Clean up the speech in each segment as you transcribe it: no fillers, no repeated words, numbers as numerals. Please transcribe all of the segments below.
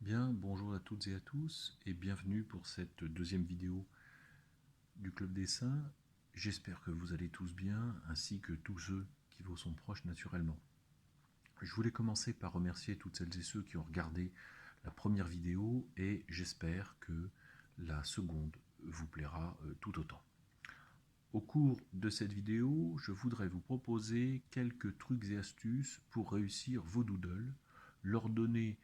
Bien, bonjour à toutes et à tous et bienvenue pour cette deuxième vidéo du Club Dessin. J'espère que vous allez tous bien, ainsi que tous ceux qui vous sont proches naturellement. Je voulais commencer par remercier toutes celles et ceux qui ont regardé la première vidéo et j'espère que la seconde vous plaira tout autant. Au cours de cette vidéo, je voudrais vous proposer quelques trucs et astuces pour réussir vos doodles, leur donner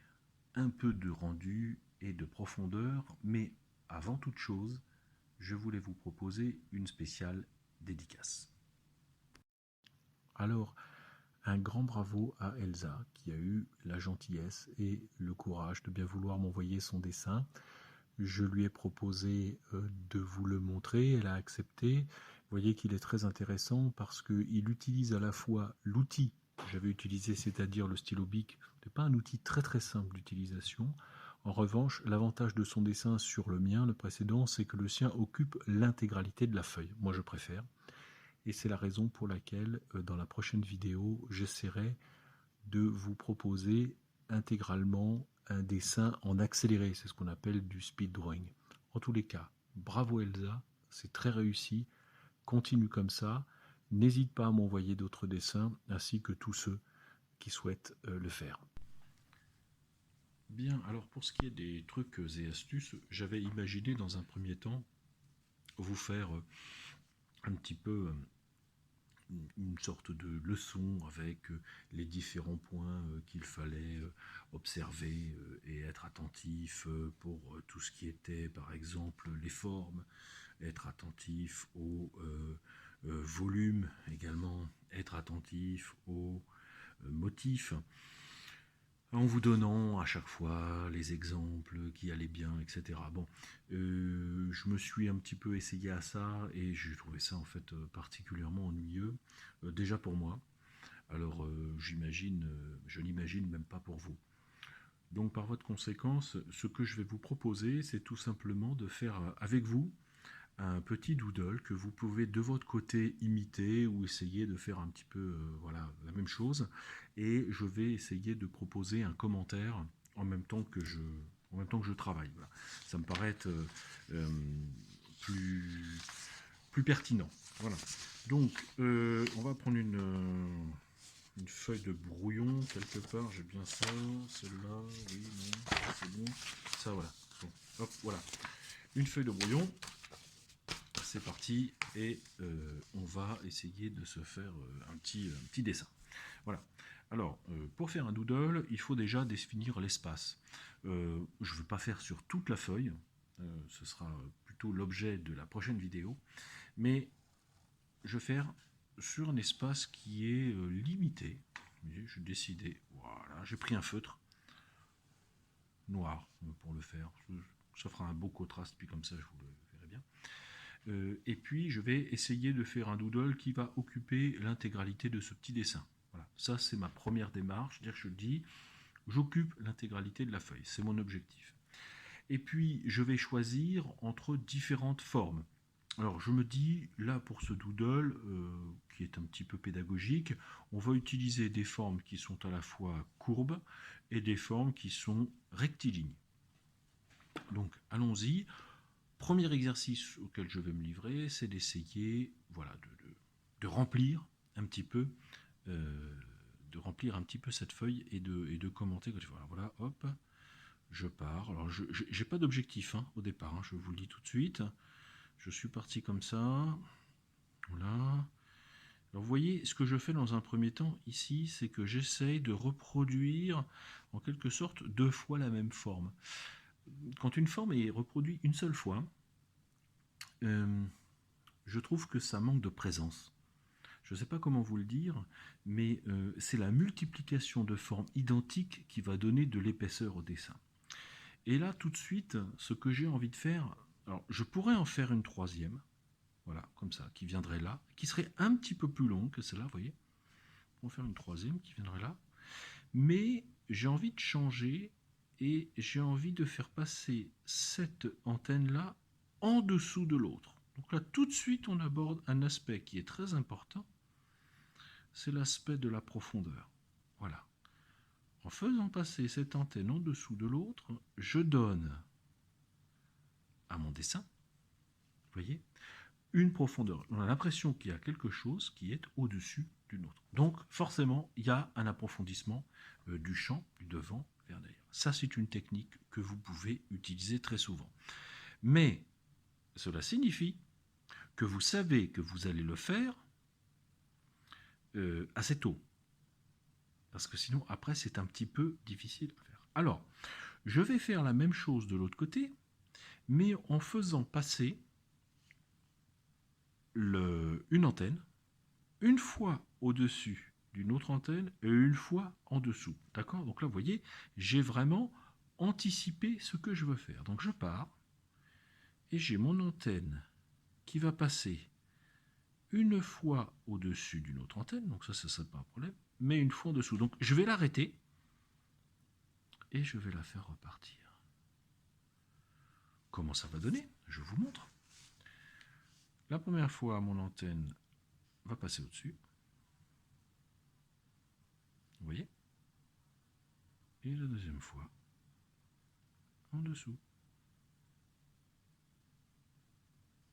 un peu de rendu et de profondeur, mais avant toute chose, je voulais vous proposer une spéciale dédicace. Alors, un grand bravo à Elsa qui a eu la gentillesse et le courage de bien vouloir m'envoyer son dessin. Je lui ai proposé de vous le montrer, elle a accepté. Vous voyez qu'il est très intéressant parce qu'il utilise à la fois l'outil que j'avais utilisé, c'est-à-dire le stylo bic. Ce n'est pas un outil très très simple d'utilisation. En revanche, l'avantage de son dessin sur le mien, le précédent, c'est que le sien occupe l'intégralité de la feuille. Moi, je préfère. Et c'est la raison pour laquelle, dans la prochaine vidéo, j'essaierai de vous proposer intégralement un dessin en accéléré. C'est ce qu'on appelle du speed drawing. En tous les cas, bravo Elsa, c'est très réussi. Continue comme ça. N'hésite pas à m'envoyer d'autres dessins, ainsi que tous ceux qui souhaitent le faire. Bien, alors pour ce qui est des trucs et astuces, j'avais imaginé dans un premier temps vous faire un petit peu une sorte de leçon avec les différents points qu'il fallait observer et être attentif pour tout ce qui était par exemple les formes, être attentif au volume également, être attentif aux motifs, en vous donnant à chaque fois les exemples qui allaient bien, etc. Bon, je me suis un petit peu essayé à ça et j'ai trouvé ça en fait particulièrement ennuyeux, déjà pour moi. Alors je n'imagine même pas pour vous. Donc par voie de conséquence, ce que je vais vous proposer, c'est tout simplement de faire avec vous un petit doodle que vous pouvez de votre côté imiter ou essayer de faire un petit peu voilà, la même chose. Et je vais essayer de proposer un commentaire en même temps que je travaille. Voilà. Ça me paraît être plus, plus pertinent. Voilà. Donc, on va prendre une feuille de brouillon quelque part. J'ai bien ça, celle-là, oui, non, c'est bon. Ça, voilà. Bon, hop, voilà. Une feuille de brouillon. C'est parti et on va essayer de se faire un petit dessin. Voilà. Alors, pour faire un doodle, il faut déjà définir l'espace. Je ne veux pas faire sur toute la feuille, ce sera plutôt l'objet de la prochaine vidéo, mais je vais faire sur un espace qui est limité. Je vais décider, voilà, j'ai pris un feutre noir pour le faire. Ça fera un beau contraste, puis comme ça je vous le verrai bien. Et puis je vais essayer de faire un doodle qui va occuper l'intégralité de ce petit dessin. Voilà, ça c'est ma première démarche, c'est-à-dire que je dis j'occupe l'intégralité de la feuille, c'est mon objectif. Et puis je vais choisir entre différentes formes. Alors je me dis, là pour ce doodle, qui est un petit peu pédagogique, on va utiliser des formes qui sont à la fois courbes et des formes qui sont rectilignes. Donc allons-y. Premier exercice auquel je vais me livrer, c'est d'essayer voilà, de remplir un petit peu cette feuille et de commenter. Voilà, hop, je pars. Alors, je n'ai pas d'objectif au départ, je vous le dis tout de suite. Je suis parti comme ça. Voilà. Alors, vous voyez, ce que je fais dans un premier temps ici, c'est que j'essaye de reproduire en quelque sorte 2 fois la même forme. Quand une forme est reproduite une seule fois, je trouve que ça manque de présence. Je ne sais pas comment vous le dire, mais c'est la multiplication de formes identiques qui va donner de l'épaisseur au dessin. Et là, tout de suite, ce que j'ai envie de faire, alors je pourrais en faire une troisième, voilà, comme ça, qui viendrait là, qui serait un petit peu plus longue que celle-là, vous voyez. On va faire une troisième qui viendrait là. Mais j'ai envie de changer et j'ai envie de faire passer cette antenne-là en dessous de l'autre. Donc là, tout de suite, on aborde un aspect qui est très important, c'est l'aspect de la profondeur. Voilà. en faisant passer cette antenne en dessous de l'autre, je donne à mon dessin, vous voyez, une profondeur. On a l'impression qu'il y a quelque chose qui est au-dessus d'une autre. Donc forcément, il y a un approfondissement du champ, du devant vers derrière. Ça, c'est une technique que vous pouvez utiliser très souvent. Mais cela signifie que vous savez que vous allez le faire assez tôt. Parce que sinon, après, c'est un petit peu difficile à faire. Alors, je vais faire la même chose de l'autre côté, mais en faisant passer une antenne, une fois au-dessus d'une autre antenne et une fois en dessous. D'accord? Donc là, vous voyez, j'ai vraiment anticipé ce que je veux faire. Donc je pars et j'ai mon antenne qui va passer une fois au-dessus d'une autre antenne, donc ça ne serait pas un problème, mais une fois en dessous. Donc je vais l'arrêter et je vais la faire repartir. Comment ça va donner? Je vous montre. La première fois, mon antenne va passer au-dessus. Vous voyez? Et la deuxième fois, en dessous.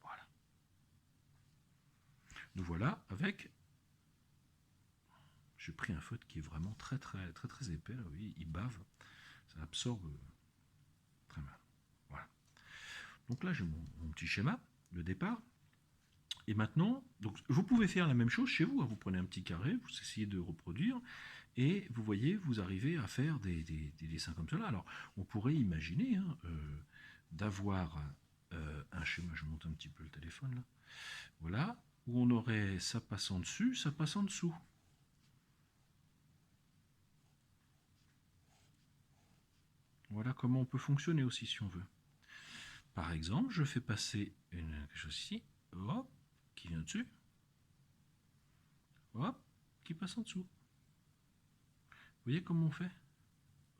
Voilà. Nous voilà avec... J'ai pris un feutre qui est vraiment très épais. Là, vous voyez, il bave. Ça absorbe très mal. Voilà. Donc là, j'ai mon petit schéma de départ. Et maintenant, donc, vous pouvez faire la même chose chez vous. Vous prenez un petit carré, vous essayez de reproduire, et vous voyez, vous arrivez à faire des dessins comme cela. Alors, on pourrait imaginer d'avoir un schéma, je monte un petit peu le téléphone là, voilà, où on aurait ça passant dessus, ça passant dessous. Voilà comment on peut fonctionner aussi si on veut. Par exemple, je fais passer quelque chose ici, hop, qui vient dessus, hop, qui passe en dessous. Vous voyez comment on fait?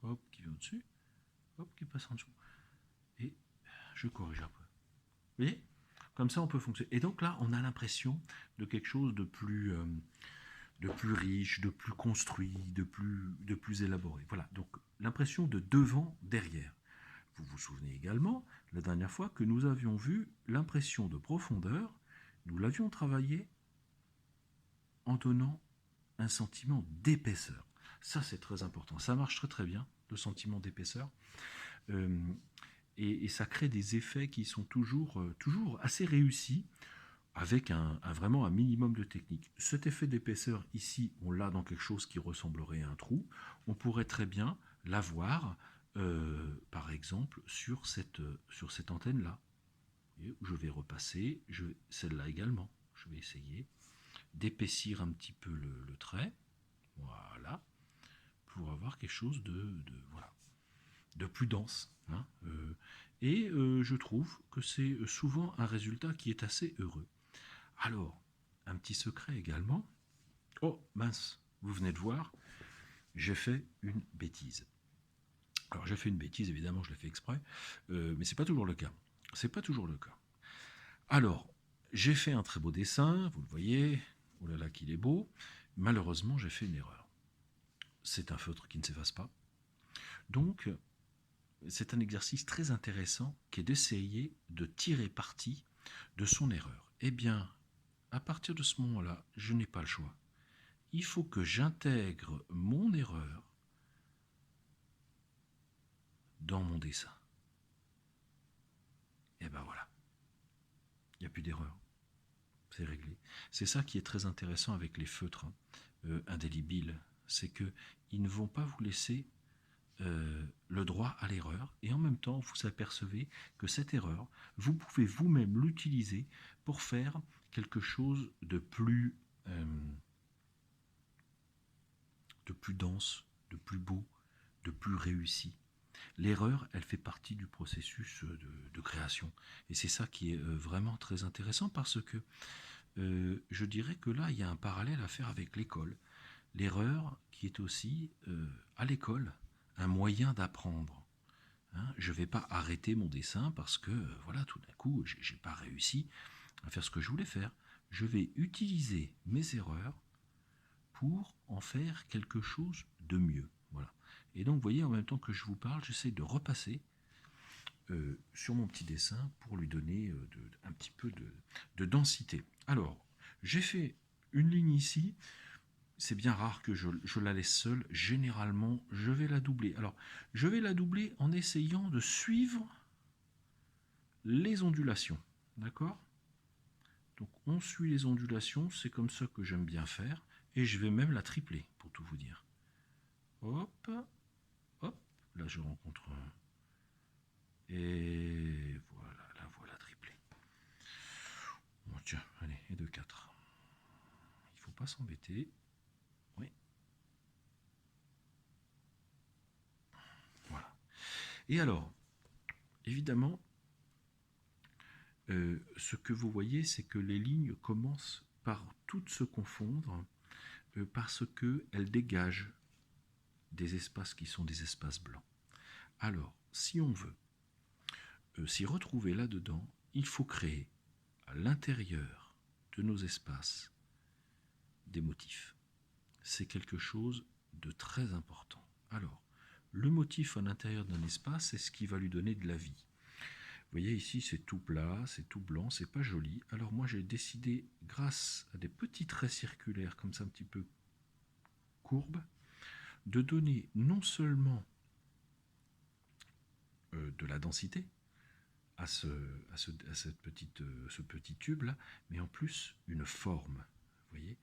Hop, qui vient au-dessus, hop, qui passe en dessous. Et je corrige un peu. Vous voyez? Comme ça, on peut fonctionner. Et donc là, on a l'impression de quelque chose de plus riche, de plus construit, de plus élaboré. Voilà, donc l'impression de devant, derrière. Vous vous souvenez également, la dernière fois, que nous avions vu l'impression de profondeur, nous l'avions travaillé en donnant un sentiment d'épaisseur. Ça, c'est très important. Ça marche très bien, le sentiment d'épaisseur. Et ça crée des effets qui sont toujours assez réussis, avec vraiment un minimum de technique. Cet effet d'épaisseur, ici, on l'a dans quelque chose qui ressemblerait à un trou. On pourrait très bien l'avoir, par exemple, sur cette antenne-là. Je vais repasser, celle-là également. Je vais essayer d'épaissir un petit peu le trait, voilà, pour avoir quelque chose de plus dense. Et je trouve que c'est souvent un résultat qui est assez heureux. Alors, un petit secret également. Oh mince, vous venez de voir, j'ai fait une bêtise. Alors j'ai fait une bêtise, évidemment, je l'ai fait exprès, mais c'est pas toujours le cas. C'est pas toujours le cas. Alors, j'ai fait un très beau dessin, vous le voyez, oh là là qu'il est beau. Malheureusement, j'ai fait une erreur. C'est un feutre qui ne s'efface pas. Donc, c'est un exercice très intéressant qui est d'essayer de tirer parti de son erreur. Eh bien, à partir de ce moment-là, je n'ai pas le choix. Il faut que j'intègre mon erreur dans mon dessin. Et ben voilà. Il n'y a plus d'erreur. C'est réglé. C'est ça qui est très intéressant avec les feutres indélébiles. C'est qu'ils ne vont pas vous laisser le droit à l'erreur, et en même temps vous apercevez que cette erreur, vous pouvez vous-même l'utiliser pour faire quelque chose de plus dense, de plus beau, de plus réussi. L'erreur, elle fait partie du processus de création, et c'est ça qui est vraiment très intéressant, parce que je dirais que là il y a un parallèle à faire avec l'école. L'erreur qui est aussi à l'école un moyen d'apprendre. Je ne vais pas arrêter mon dessin parce que voilà, tout d'un coup, je n'ai pas réussi à faire ce que je voulais faire. Je vais utiliser mes erreurs pour en faire quelque chose de mieux. Voilà. Et donc, vous voyez, en même temps que je vous parle, j'essaie de repasser sur mon petit dessin pour lui donner un petit peu de densité. Alors, j'ai fait une ligne ici. C'est bien rare que je la laisse seule. Généralement, je vais la doubler. Alors, je vais la doubler en essayant de suivre les ondulations. D'accord? Donc, on suit les ondulations. C'est comme ça que j'aime bien faire. Et je vais même la tripler, pour tout vous dire. Hop, hop. Là, je rencontre un. Et voilà, la voilà triplée. Bon, tiens, allez, et de 4. Il ne faut pas s'embêter. Oui. Voilà. Et alors, évidemment, ce que vous voyez, c'est que les lignes commencent par toutes se confondre parce qu'elles dégagent des espaces qui sont des espaces blancs. Alors, si on veut s'y retrouver là-dedans, il faut créer à l'intérieur de nos espaces des motifs. C'est quelque chose de très important. Alors, le motif à l'intérieur d'un espace, c'est ce qui va lui donner de la vie. Vous voyez ici, c'est tout plat, c'est tout blanc, c'est pas joli. Alors moi, j'ai décidé, grâce à des petits traits circulaires, comme ça un petit peu courbes, de donner non seulement de la densité à ce petit tube-là, mais en plus une forme. Vous voyez,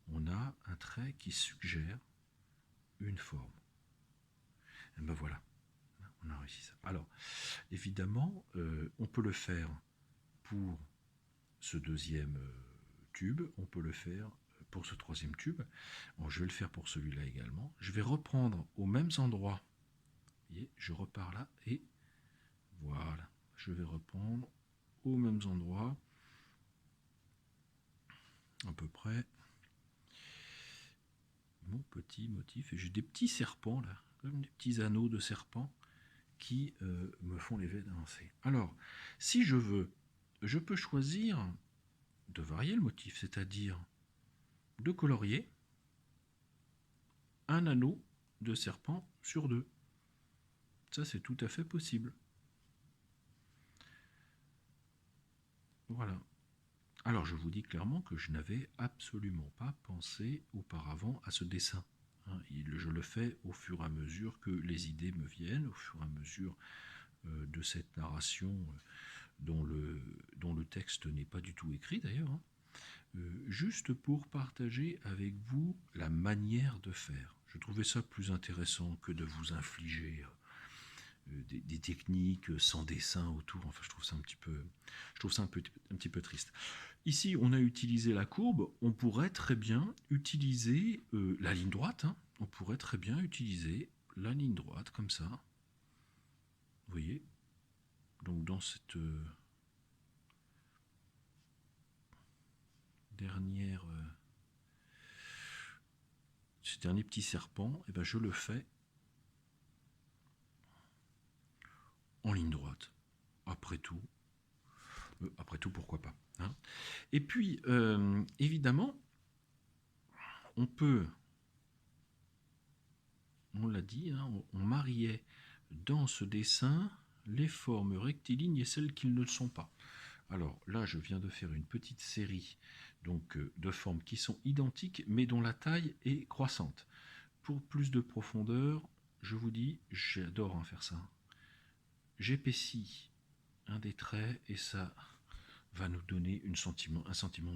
on a un trait qui suggère une forme. Et ben voilà, on a réussi ça. Alors, évidemment, on peut le faire pour ce deuxième tube, on peut le faire pour ce troisième tube. Bon, je vais le faire pour celui-là également. Je vais reprendre aux mêmes endroits. Vous voyez, je repars là et voilà. Je vais reprendre aux mêmes endroits, à peu près, mon petit motif. Et j'ai des petits serpents là, comme des petits anneaux de serpents qui me font l'effet d'avancer. Alors, si je veux, je peux choisir de varier le motif, c'est-à-dire de colorier un anneau de serpent sur deux. Ça, c'est tout à fait possible. Voilà. Alors, je vous dis clairement que je n'avais absolument pas pensé auparavant à ce dessin. Je le fais au fur et à mesure que les idées me viennent, au fur et à mesure de cette narration dont le texte n'est pas du tout écrit d'ailleurs, juste pour partager avec vous la manière de faire. Je trouvais ça plus intéressant que de vous infliger des techniques sans dessin autour. Enfin, je trouve ça un petit peu triste. Ici, on a utilisé la courbe. On pourrait très bien utiliser la ligne droite. On pourrait très bien utiliser la ligne droite comme ça. Vous voyez. Donc dans cette ce dernier petit serpent, eh ben, je le fais en ligne droite. Après tout, pourquoi pas. Et puis, évidemment, on peut, on l'a dit, on mariait dans ce dessin les formes rectilignes et celles qui ne le sont pas. Alors là, je viens de faire une petite série donc, de formes qui sont identiques, mais dont la taille est croissante. Pour plus de profondeur, je vous dis, j'adore faire ça. J'épaissis un des traits et ça va nous donner un sentiment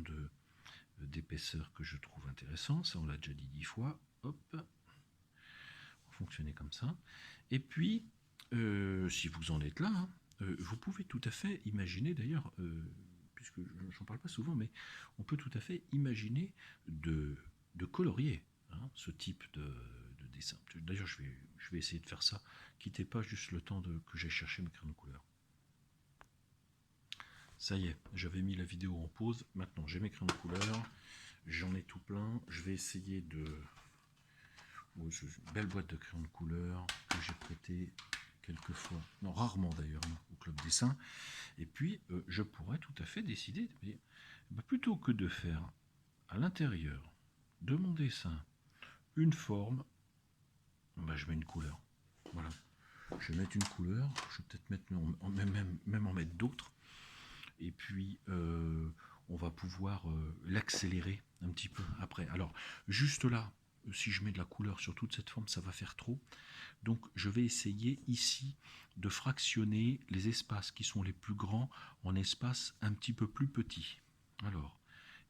d'épaisseur que je trouve intéressant. Ça, on l'a déjà dit 10 fois. Hop, on fonctionnait comme ça. Et puis, si vous en êtes là, vous pouvez tout à fait imaginer, d'ailleurs, puisque j'en parle pas souvent, mais on peut tout à fait imaginer de colorier ce type de dessin. D'ailleurs, je vais essayer de faire ça. Quittez pas juste le temps que j'ai cherché mes crayons de couleur. Ça y est, j'avais mis la vidéo en pause. Maintenant, j'ai mes crayons de couleur. J'en ai tout plein. Je vais essayer de... une belle boîte de crayons de couleur que j'ai prêté quelques fois, non rarement d'ailleurs, au club dessin. Et puis, je pourrais tout à fait décider, plutôt que de faire à l'intérieur de mon dessin une forme, bah, je mets une couleur. Voilà. Je vais mettre une couleur, je vais peut-être mettre même en mettre d'autres. Et puis on va pouvoir l'accélérer un petit peu après. Alors juste là, si je mets de la couleur sur toute cette forme, ça va faire trop. Donc je vais essayer ici de fractionner les espaces qui sont les plus grands en espaces un petit peu plus petits. Alors,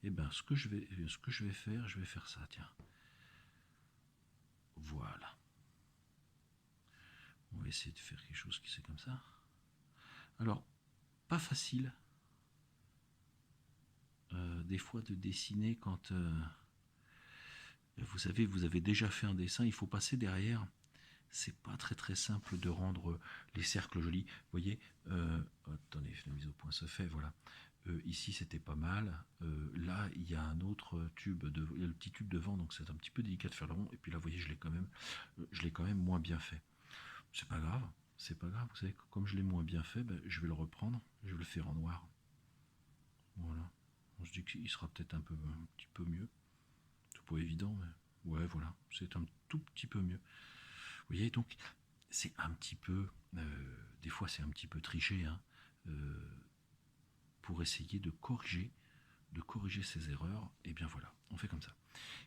eh ben, ce que je vais faire ça, tiens. Voilà. On va essayer de faire quelque chose qui c'est comme ça. Alors, pas facile. Des fois de dessiner quand vous savez, vous avez déjà fait un dessin, il faut passer derrière. C'est pas très simple de rendre les cercles jolis. Vous voyez, attendez, la mise au point se fait, voilà. Ici c'était pas mal. Là il y a un autre tube, il y a le petit tube devant, donc c'est un petit peu délicat de faire le rond. Et puis là, vous voyez, je l'ai quand même moins bien fait. C'est pas grave, c'est pas grave. Vous savez, comme je l'ai moins bien fait, ben, je vais le reprendre, je vais le faire en noir. Voilà. On se dit qu'il sera peut-être un petit peu mieux. C'est pas évident, mais ouais, voilà, c'est un tout petit peu mieux. Vous voyez, donc c'est un petit peu, des fois c'est un petit peu triché, hein, pour essayer de corriger ces erreurs. Et bien voilà, on fait comme ça.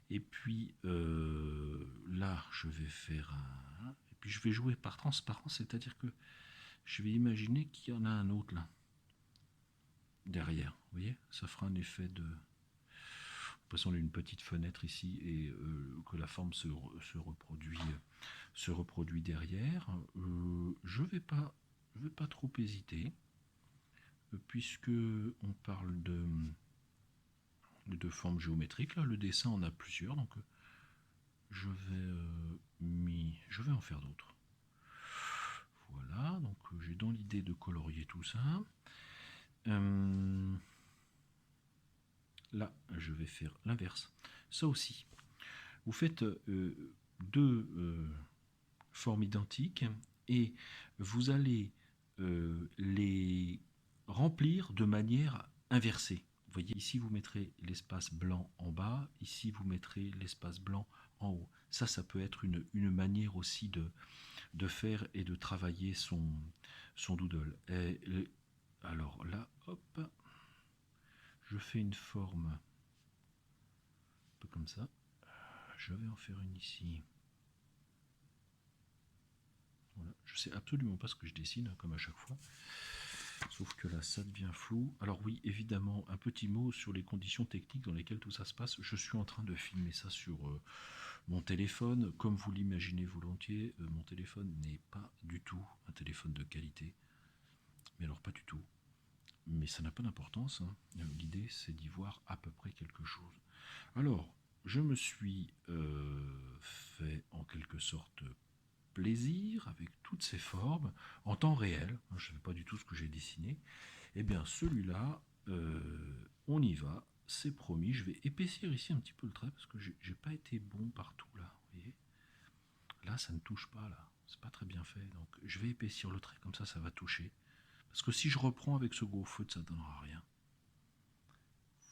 Et puis là, je vais faire un, et puis je vais jouer par transparence, c'est-à-dire que je vais imaginer qu'il y en a un autre là derrière. Vous voyez, ça fera un effet de. On a une petite fenêtre ici et que la forme se reproduit derrière. Je vais pas trop hésiter puisque on parle de formes géométriques. Là, le dessin en a plusieurs, donc je vais en faire d'autres. Voilà, donc j'ai dans l'idée de colorier tout ça. Là, je vais faire l'inverse. Ça aussi. Vous faites deux formes identiques et vous allez les remplir de manière inversée. Vous voyez, ici vous mettrez l'espace blanc en bas, ici vous mettrez l'espace blanc en haut. Ça peut être une manière aussi de faire et de travailler son doodle. Alors là, hop, je fais une forme un peu comme ça. Je vais en faire une ici. Voilà. Je sais absolument pas ce que je dessine, comme à chaque fois. Sauf que là, ça devient flou. Alors oui, évidemment, un petit mot sur les conditions techniques dans lesquelles tout ça se passe. Je suis en train de filmer ça sur mon téléphone. Comme vous l'imaginez volontiers, mon téléphone n'est pas du tout un téléphone de qualité. Mais alors pas du tout. Mais ça n'a pas d'importance, hein. L'idée, c'est d'y voir à peu près quelque chose. Alors, je me suis fait en quelque sorte plaisir avec toutes ces formes en temps réel. Je ne savais pas du tout ce que j'ai dessiné. Eh bien, celui-là, on y va, c'est promis. Je vais épaissir ici un petit peu le trait parce que j'ai pas été bon partout là. Vous voyez, là, ça ne touche pas là. C'est pas très bien fait. Donc, je vais épaissir le trait comme ça va toucher. Parce que si je reprends avec ce gros feutre, ça ne donnera rien.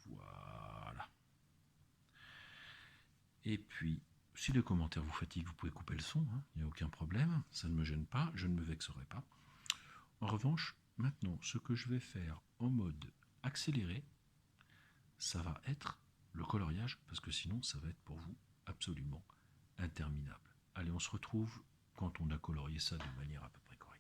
Voilà. Et puis, si les commentaires vous fatiguent, vous pouvez couper le son, hein, il n'y a aucun problème, ça ne me gêne pas, je ne me vexerai pas. En revanche, maintenant, ce que je vais faire en mode accéléré, ça va être le coloriage, parce que sinon, ça va être pour vous absolument interminable. Allez, on se retrouve quand on a colorié ça de manière à peu près correcte.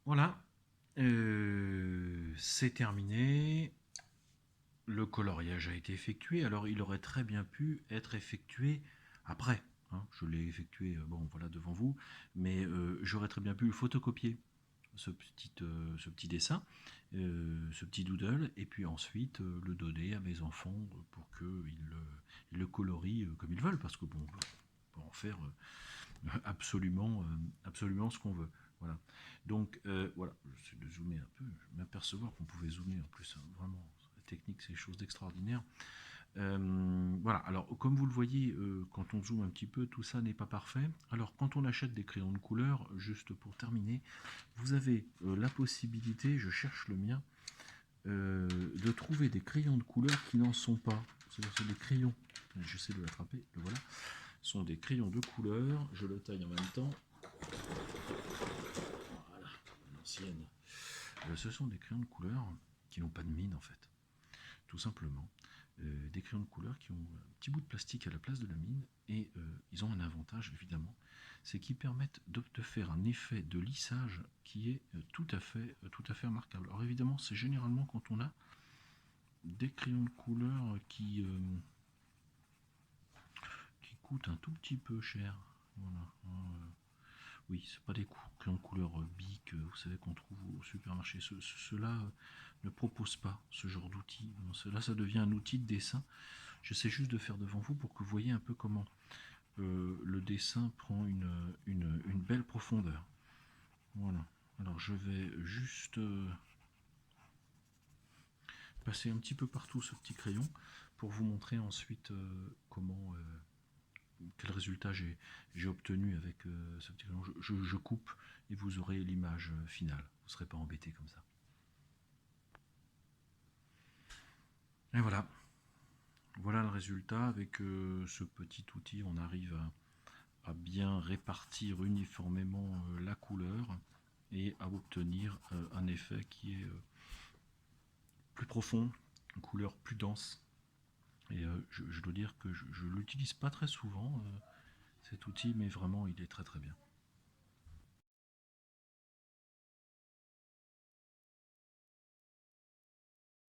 Voilà, c'est terminé. Le coloriage a été effectué, alors il aurait très bien pu être effectué après. Hein. Je l'ai effectué, bon voilà devant vous, mais j'aurais très bien pu le photocopier. ce petit dessin, ce petit doodle, et puis ensuite le donner à mes enfants pour qu'ils le colorient comme ils veulent, parce que bon, on peut en faire absolument ce qu'on veut. Voilà. Donc voilà, j'essaie de zoomer un peu, je m'apercevoir qu'on pouvait zoomer en plus, hein, vraiment, la technique c'est quelque chose d'extraordinaire. Voilà, alors comme vous le voyez, quand on zoome un petit peu, tout ça n'est pas parfait. Alors quand on achète des crayons de couleur, juste pour terminer, vous avez la possibilité, je cherche le mien, de trouver des crayons de couleur qui n'en sont pas. C'est des crayons, j'essaie de l'attraper, le voilà. Ce sont des crayons de couleur, je le taille en même temps. Voilà, l'ancienne. Ce sont des crayons de couleur qui n'ont pas de mine en fait, tout simplement. Des crayons de couleur qui ont un petit bout de plastique à la place de la mine, et ils ont un avantage évidemment, c'est qu'ils permettent de faire un effet de lissage qui est tout à fait remarquable. Alors évidemment, c'est généralement quand on a des crayons de couleur qui coûtent un tout petit peu cher. Voilà. Oui, c'est pas des crayons de couleur Bic, vous savez, qu'on trouve au supermarché. Ceux-là ne proposent pas ce genre d'outil. Là, ça devient un outil de dessin. J'essaie juste de faire devant vous pour que vous voyez un peu comment le dessin prend une belle profondeur. Voilà. Alors je vais juste passer un petit peu partout ce petit crayon pour vous montrer ensuite quel résultat j'ai obtenu avec ce petit crayon. Je coupe et vous aurez l'image finale. Vous ne serez pas embêté comme ça. Et voilà. Voilà le résultat. Avec ce petit outil, on arrive à bien répartir uniformément la couleur et à obtenir un effet qui est plus profond, une couleur plus dense. Et je dois dire que je ne l'utilise pas très souvent, cet outil, mais vraiment il est très très bien.